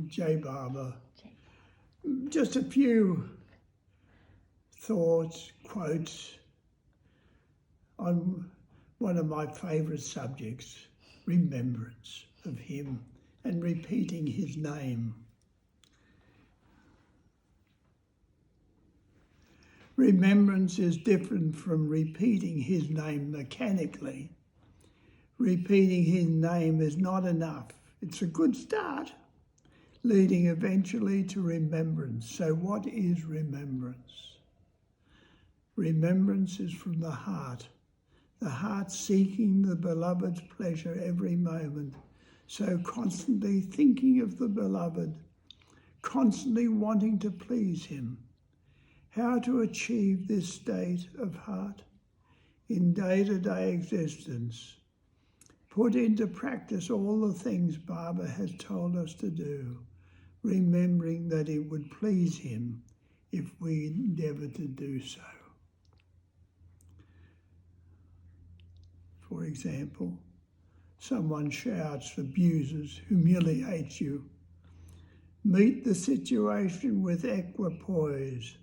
J. Barber. Just a few thoughts, quotes on one of my favourite subjects, remembrance of him and repeating his name. Remembrance is different from repeating his name mechanically. Repeating his name is not enough. It's a good start, leading eventually to remembrance. So what is remembrance? Remembrance is from the heart seeking the beloved's pleasure every moment. So constantly thinking of the beloved, constantly wanting to please him. How to achieve this state of heart in day-to-day existence. Put into practice all the things Barbara has told us to do, remembering that it would please him if we endeavour to do so. For example, someone shouts, abuses, humiliates you. Meet the situation with equipoise,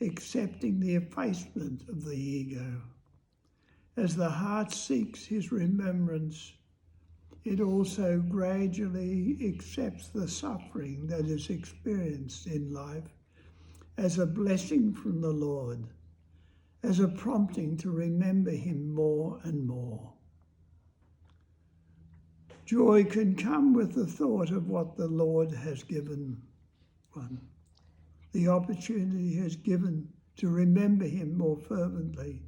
accepting the effacement of the ego. As the heart seeks his remembrance, it also gradually accepts the suffering that is experienced in life as a blessing from the Lord, as a prompting to remember him more and more. Joy can come with the thought of what the Lord has given one. The opportunity he has given to remember him more fervently.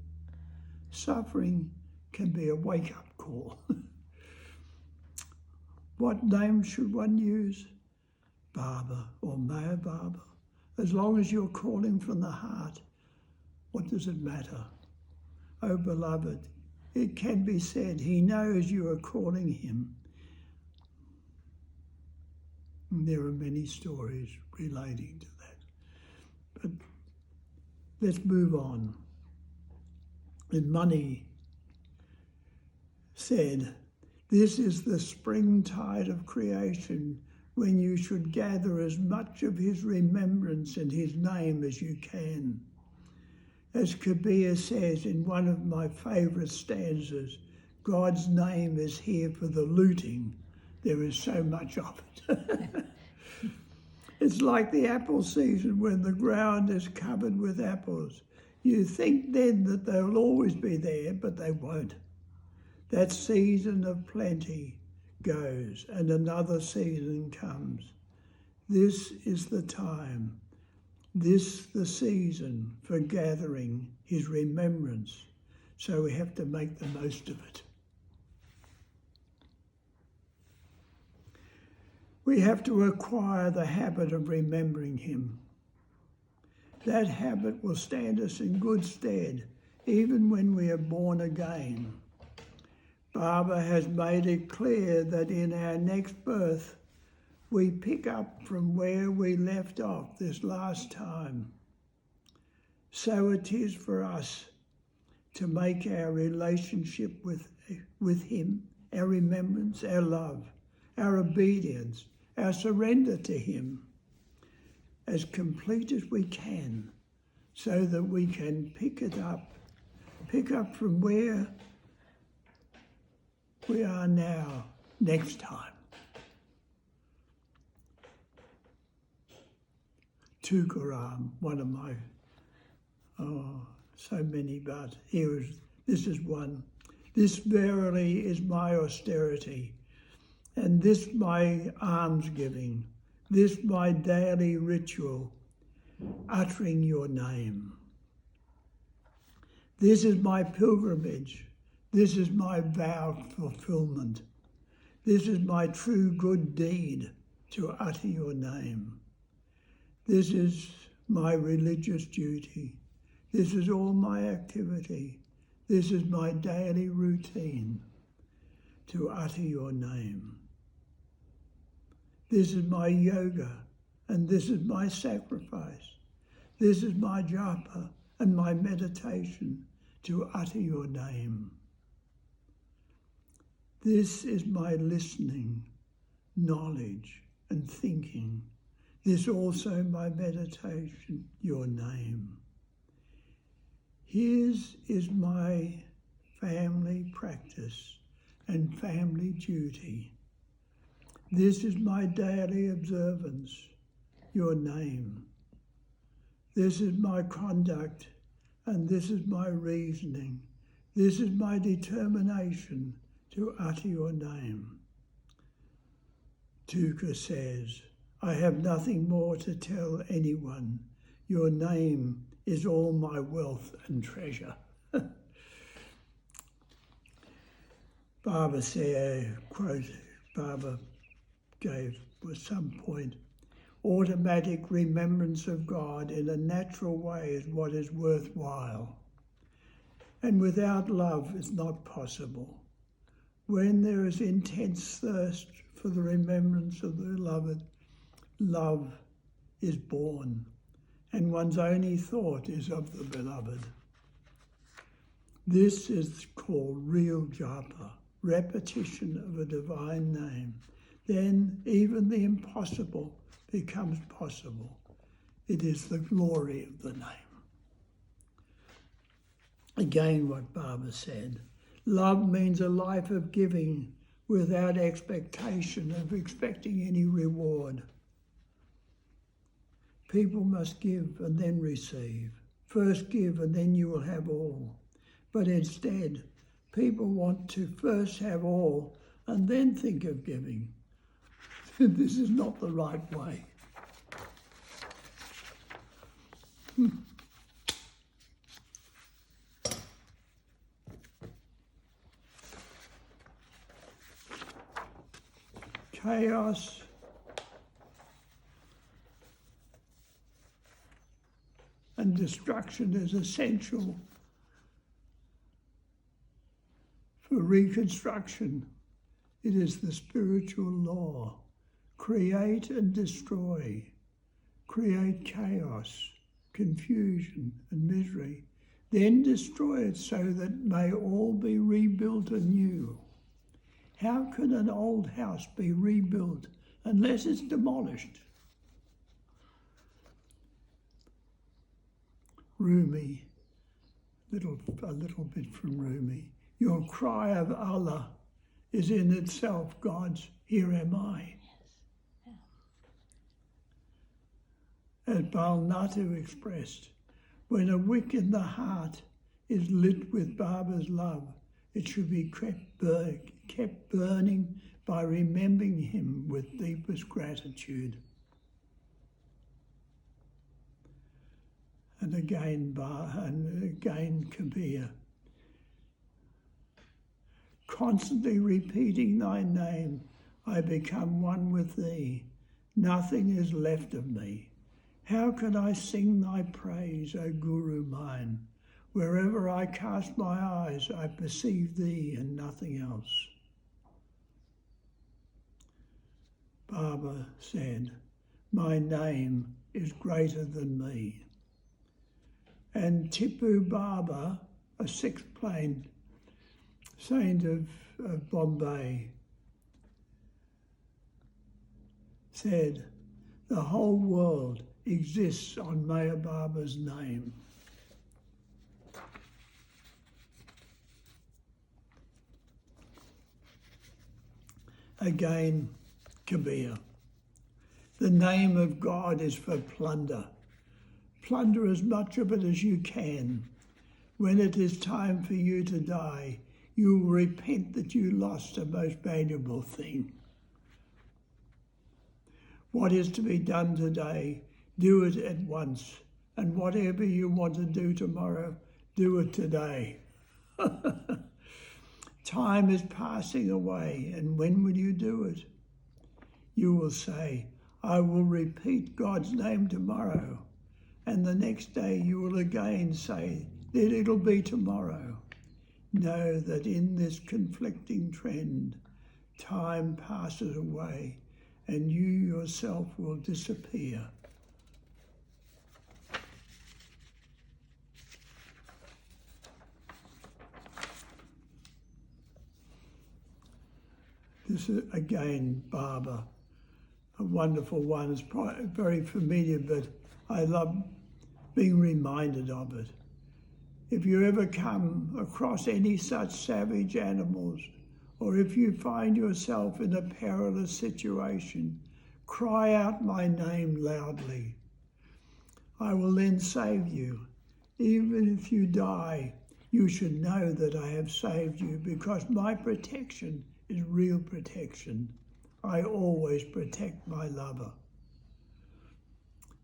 Suffering can be a wake-up call. What name should one use? Barbara or Mayor Barbara. As long as you're calling from the heart, what does it matter? Oh, beloved, it can be said, he knows you are calling him. And there are many stories relating to that. But let's move on. And Money said, this is the springtide of creation when you should gather as much of his remembrance and his name as you can. As Kabir says in one of my favourite stanzas, God's name is here for the looting. There is so much of it. It's like the apple season when the ground is covered with apples. You think then that they'll always be there, but they won't. That season of plenty goes and another season comes. This is the time, this the season for gathering his remembrance. So we have to make the most of it. We have to acquire the habit of remembering him. That habit will stand us in good stead, even when we are born again. Barbara has made it clear that in our next birth, we pick up from where we left off this last time. So it is for us to make our relationship with him, our remembrance, our love, our obedience, our surrender to him, as complete as we can, so that we can pick up from where we are now next time. Tukaram, one of my, so many, but this is one. This verily is my austerity, and this my almsgiving, this my daily ritual, uttering your name. This is my pilgrimage. This is my vow fulfillment. This is my true good deed to utter your name. This is my religious duty. This is all my activity. This is my daily routine to utter your name. This is my yoga and this is my sacrifice. This is my japa and my meditation to utter your name. This is my listening, knowledge, and thinking. This also my meditation, your name. His is my family practice and family duty. This is my daily observance, your name. This is my conduct, and this is my reasoning. This is my determination to utter your name. Tuka says, I have nothing more to tell anyone. Your name is all my wealth and treasure. Barbara said, quote, Barbara gave at some point, automatic remembrance of God in a natural way is what is worthwhile. And without love, it's not possible. When there is intense thirst for the remembrance of the beloved, love is born, and one's only thought is of the beloved. This is called real japa, repetition of a divine name. Then even the impossible becomes possible. It is the glory of the name. Again, what Barbara said, love means a life of giving without expectation of expecting any reward. People must give and then receive. First give and then you will have all. But instead, people want to first have all and then think of giving. This is not the right way. Chaos and destruction is essential for reconstruction. It is the spiritual law. Create and destroy. Create chaos, confusion and misery. Then destroy it so that it may all be rebuilt anew. How can an old house be rebuilt unless it's demolished? Rumi, a little bit from Rumi. Your cry of Allah is in itself God's, here am I. As Balnatu expressed, when a wick in the heart is lit with Baba's love, it should be kept burning by remembering him with deepest gratitude. And again Kabir. Constantly repeating thy name, I become one with thee. Nothing is left of me. How can I sing thy praise, O Guru mine? Wherever I cast my eyes, I perceive thee and nothing else. Baba said, my name is greater than me. And Tipu Baba, a sixth plane saint of Bombay, said, the whole world exists on Meher Baba's name. Again, Kabir. The name of God is for plunder. Plunder as much of it as you can. When it is time for you to die, you will repent that you lost a most valuable thing. What is to be done today, do it at once. And whatever you want to do tomorrow, do it today. Time is passing away, and when will you do it? You will say, I will repeat God's name tomorrow. And the next day you will again say that it'll be tomorrow. Know that in this conflicting trend, time passes away and you yourself will disappear. This is again Baba a wonderful one. It's probably very familiar, but I love being reminded of it. If you ever come across any such savage animals, or if you find yourself in a perilous situation, cry out my name loudly. I will then save you. Even if you die, you should know that I have saved you, because my protection is real protection. I always protect my lover.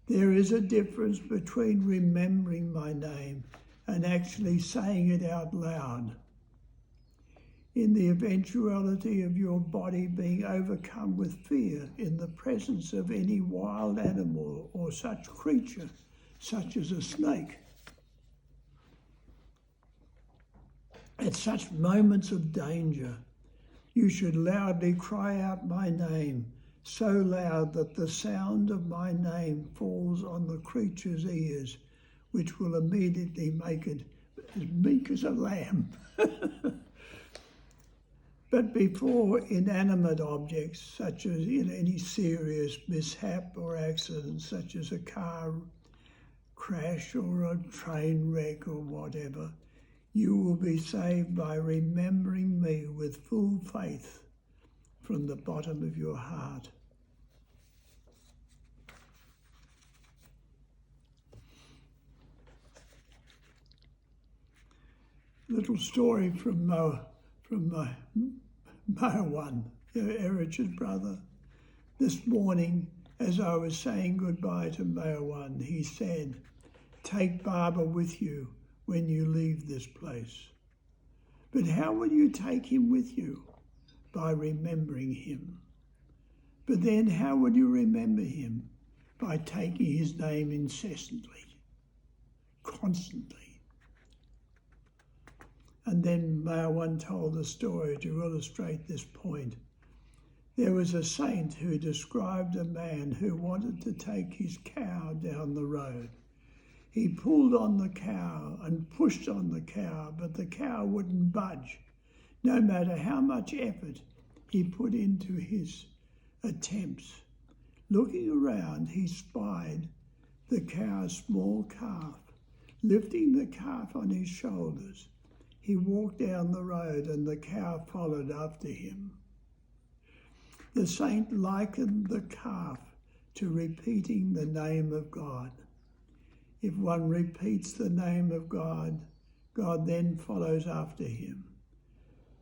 There is a difference between remembering my name and actually saying it out loud. In the eventuality of your body being overcome with fear in the presence of any wild animal or such creature, such as a snake, at such moments of danger, you should loudly cry out my name, so loud that the sound of my name falls on the creature's ears, which will immediately make it as meek as a lamb. But before inanimate objects, such as in any serious mishap or accident, such as a car crash or a train wreck or whatever, you will be saved by remembering me with full faith from the bottom of your heart. Little story from Mowan, Erich's brother. This morning, as I was saying goodbye to Mowan, he said, "Take Baba with you when you leave this place." But how will you take him with you? By remembering him. But then how will you remember him? By taking his name incessantly, constantly. And then Mowan told a story to illustrate this point. There was a saint who described a man who wanted to take his cow down the road. He pulled on the cow and pushed on the cow, but the cow wouldn't budge, no matter how much effort he put into his attempts. Looking around, he spied the cow's small calf. Lifting the calf on his shoulders, he walked down the road and the cow followed after him. The saint likened the calf to repeating the name of God. If one repeats the name of God, God then follows after him.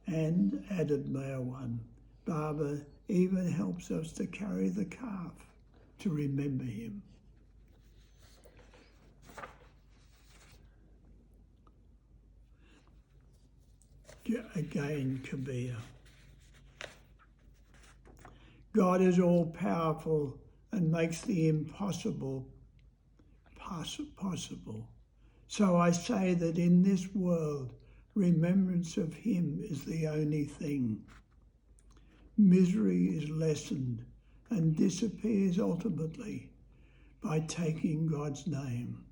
And, added Mowan, Baba even helps us to carry the calf to remember him. Again, Kabir. God is all-powerful and makes the impossible possible. So I say that in this world, remembrance of him is the only thing. Misery is lessened and disappears ultimately by taking God's name.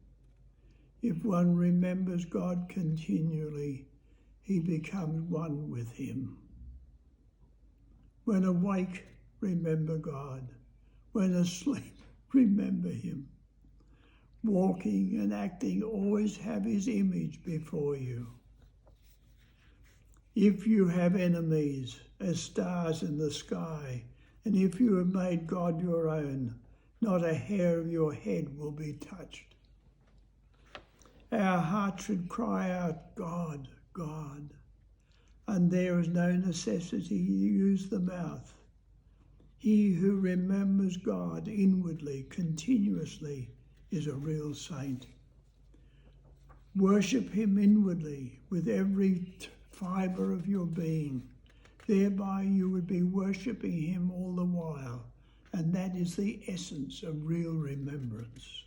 If one remembers God continually, he becomes one with him. When awake, remember God. When asleep, remember him. Walking and acting, always have his image before you. If you have enemies as stars in the sky, and if you have made God your own, not a hair of your head will be touched. Our heart should cry out, God, God, and there is no necessity to use the mouth. He who remembers God inwardly, continuously, is a real saint. Worship him inwardly with every fibre of your being. Thereby you would be worshipping him all the while, and that is the essence of real remembrance.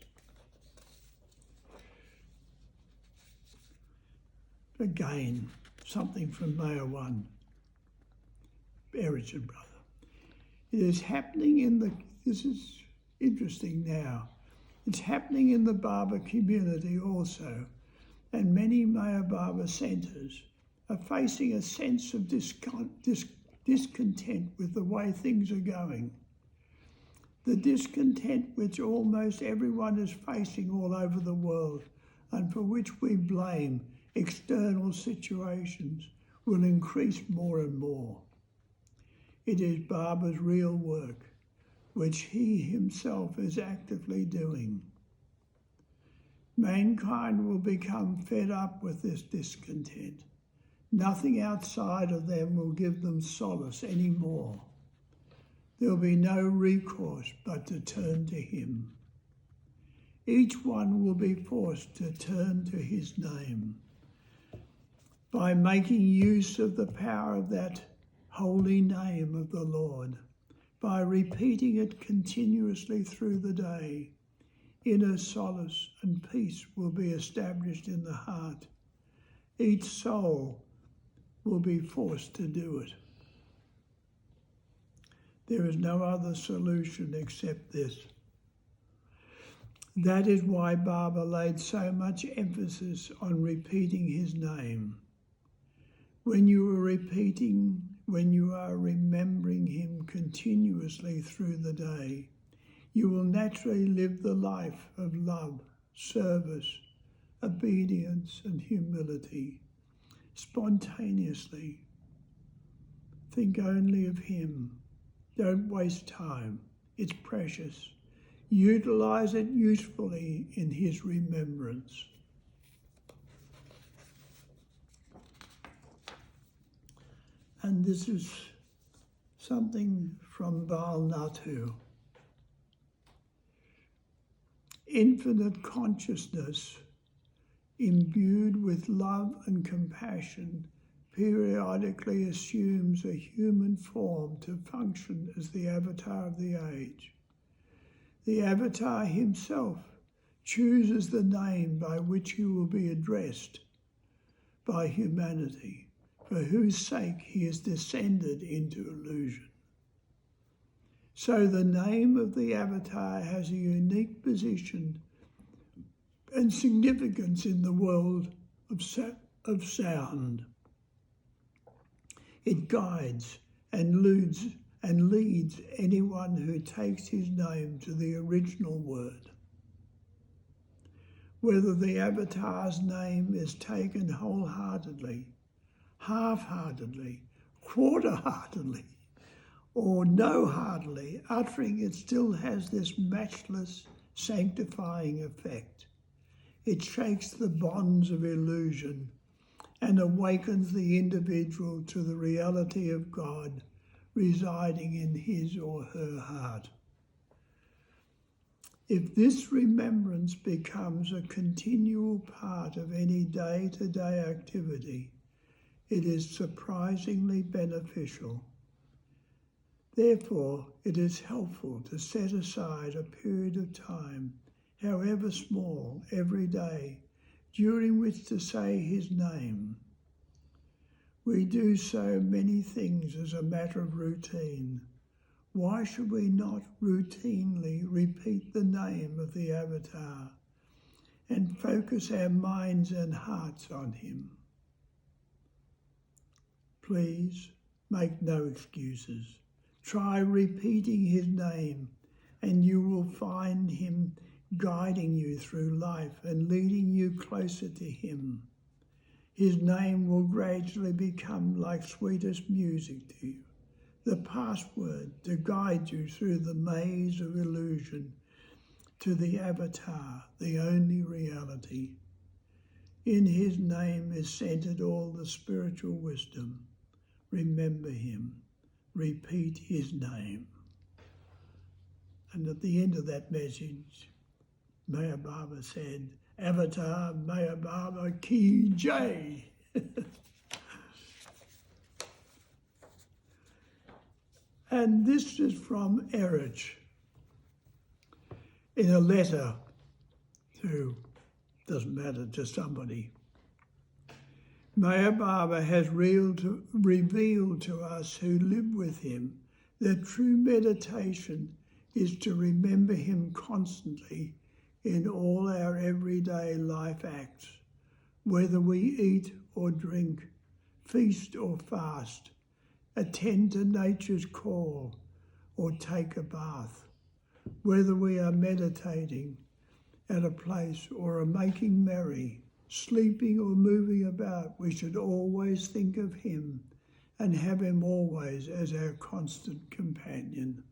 Again, something from Mowan, Erich's brother. It is happening this is interesting now, it's happening in the Baba community also, and many Maya Baba centres are facing a sense of discontent with the way things are going. The discontent which almost everyone is facing all over the world and for which we blame external situations will increase more and more. It is Baba's real work, which he himself is actively doing. Mankind will become fed up with this discontent. Nothing outside of them will give them solace anymore. There will be no recourse but to turn to him. Each one will be forced to turn to his name. By making use of the power of that holy name of the Lord, by repeating it continuously through the day, inner solace and peace will be established in the heart. Each soul will be forced to do it. There is no other solution except this. That is why Baba laid so much emphasis on repeating his name. When you are remembering him continuously through the day, you will naturally live the life of love, service, obedience, and humility, spontaneously. Think only of him. Don't waste time. It's precious. Utilize it usefully in his remembrance. And this is something from Valnatu. Infinite consciousness, imbued with love and compassion, periodically assumes a human form to function as the avatar of the age. The avatar himself chooses the name by which he will be addressed by humanity, for whose sake he is descended into illusion. So the name of the avatar has a unique position and significance in the world of sound. It guides and leads anyone who takes his name to the original word. Whether the avatar's name is taken wholeheartedly, half-heartedly, quarter-heartedly, or no-heartedly, uttering it still has this matchless sanctifying effect. It shakes the bonds of illusion and awakens the individual to the reality of God residing in his or her heart. If this remembrance becomes a continual part of any day-to-day activity, it is surprisingly beneficial. Therefore, it is helpful to set aside a period of time, however small, every day, during which to say his name. We do so many things as a matter of routine. Why should we not routinely repeat the name of the avatar and focus our minds and hearts on him? Please make no excuses. Try repeating his name and you will find him guiding you through life and leading you closer to him. His name will gradually become like sweetest music to you, the password to guide you through the maze of illusion to the avatar, the only reality. In his name is centered all the spiritual wisdom. Remember him. Repeat his name. And at the end of that message, Maya Baba said, Avatar Maya Baba Ki Jai. And this is from Erich in a letter to, doesn't matter, to somebody. Maya Baba has revealed to us who live with him that true meditation is to remember him constantly in all our everyday life acts, whether we eat or drink, feast or fast, attend to nature's call, or take a bath. whether we are meditating at a place or are making merry, sleeping or moving about, we should always think of him and have him always as our constant companion.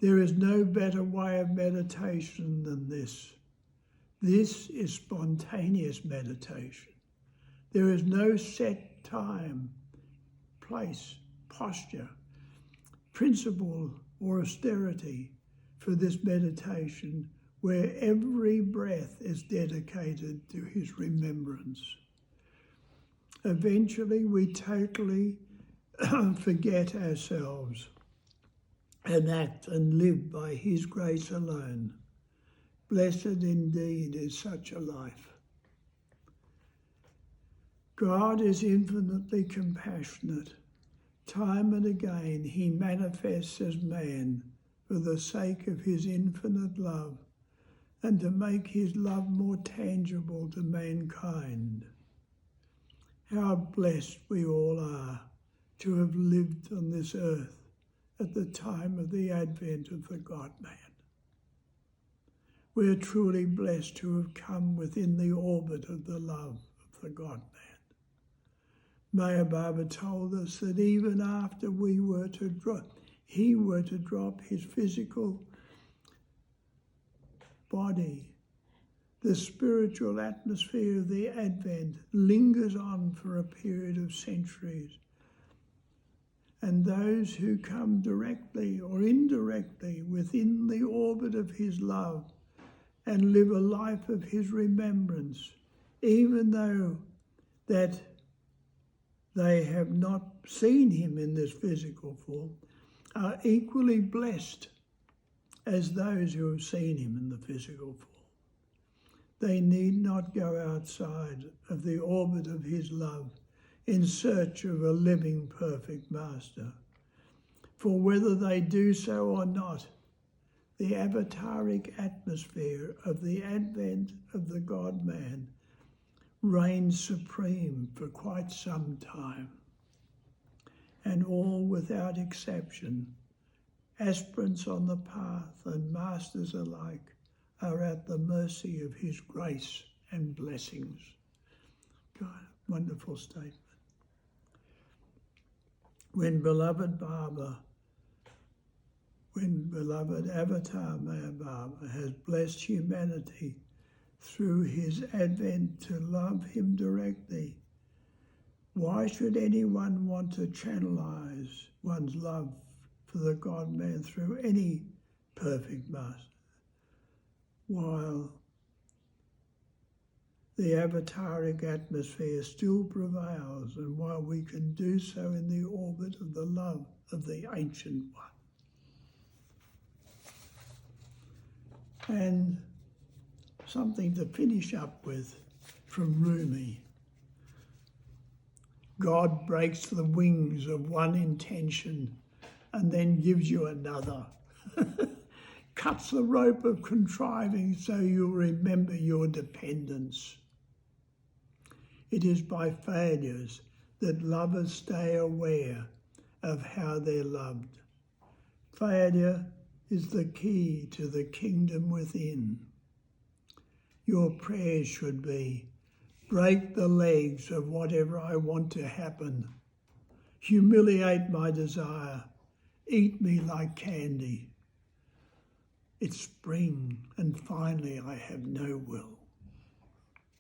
There is no better way of meditation than this. This is spontaneous meditation. There is no set time, place, posture, principle, or austerity for this meditation, where every breath is dedicated to his remembrance. Eventually, we totally forget ourselves and act and live by his grace alone. Blessed indeed is such a life. God is infinitely compassionate. Time and again he manifests as man for the sake of his infinite love and to make his love more tangible to mankind. How blessed we all are to have lived on this earth at the time of the advent of the God-man. We are truly blessed to have come within the orbit of the love of the God-man. Maya Baba told us that even after he were to drop his physical body, the spiritual atmosphere of the Advent lingers on for a period of centuries. And those who come directly or indirectly within the orbit of his love and live a life of his remembrance, even though that they have not seen him in this physical form, are equally blessed as those who have seen him in the physical form. They need not go outside of the orbit of his love in search of a living, perfect master. For whether they do so or not, the avataric atmosphere of the advent of the God-man reigns supreme for quite some time. And all without exception, aspirants on the path and masters alike, are at the mercy of his grace and blessings. God, wonderful statement. When beloved Avatar Maya Baba has blessed humanity through his advent to love him directly, why should anyone want to channelize one's love for the God-man through any perfect master, while the avataric atmosphere still prevails and while we can do so in the orbit of the love of the Ancient One? And something to finish up with from Rumi. God breaks the wings of one intention and then gives you another. Cuts the rope of contriving so you'll remember your dependence. It is by failures that lovers stay aware of how they're loved. Failure is the key to the kingdom within. Your prayers should be, break the legs of whatever I want to happen. Humiliate my desire. Eat me like candy. It's spring, and finally I have no will.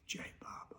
Jai Baba.